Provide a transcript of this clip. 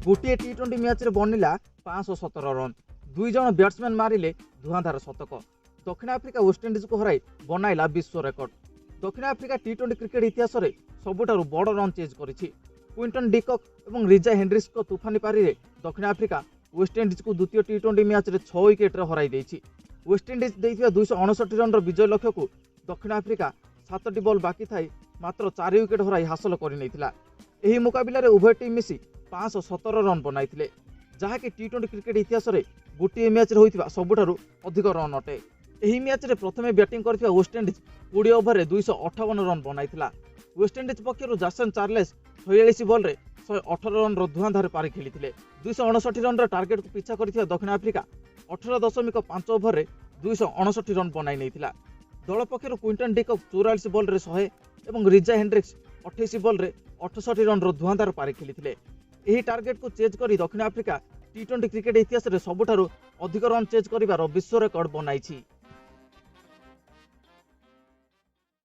गोटे टी20 मैच बनला 517 रन। 2 जन बैट्समैन मारिले धुआंधार शतक। दक्षिण आफ्रिका वेस्टइंडिज को हराई बनाइला विश्व रेकर्ड। दक्षिण आफ्रिका टी20 क्रिकेट इतिहास में सबुठारु बड़ रन चेज करिछि। क्विंटन डिकक और रिजा हेनरिक्स को तुफानी पारी रे दक्षिण आफ्रिका वेस्टइंडिज को द्वितीय टी20 मैच रे 6 विकेट हराई देछि। वेस्टइंडिज देइथिबा 259 रन विजय लक्ष्य को दक्षिण आफ्रिका 7टी बॉल बाकी थाई मात्र 4 विकेट हराई हासिल कर नैथिला। एही मुकाबिला रे उभय टीम मिसी 517 रन बनाइथिले, जहाँकि टी20 क्रिकेट इतिहास में गोटे मैच होइथिबा सबुठारु अधिक रन अटे। एही मैच रे प्रथमे बैटिंग करथिबा वेस्टइंडिज 20 ओवर रे 258 रन बनाइथिला। वेस्टइंडिज पक्षरु जैसन चार्लेस 46 बॉल रे 118 रन धुआंधार पारी खेलिथिले। 259 रन टार्गेट को पीछा करथिबा दक्षिण आफ्रिका 18.5 ओवर रे 259 रन बनाई नैथिला। दल पक्षरु क्विंटन डिकक 44 बॉल रे 100 और रिजा हेनरिक्स 28 बॉल रे 68 रन धुआंधार पारी खेलिथिले। एही टार्गेट को चेज करी दक्षिण आफ्रिका टी20 क्रिकेट इतिहास में सबुठारु अधिक रन चेज करिवार विश्व रेकर्ड बनाइछि।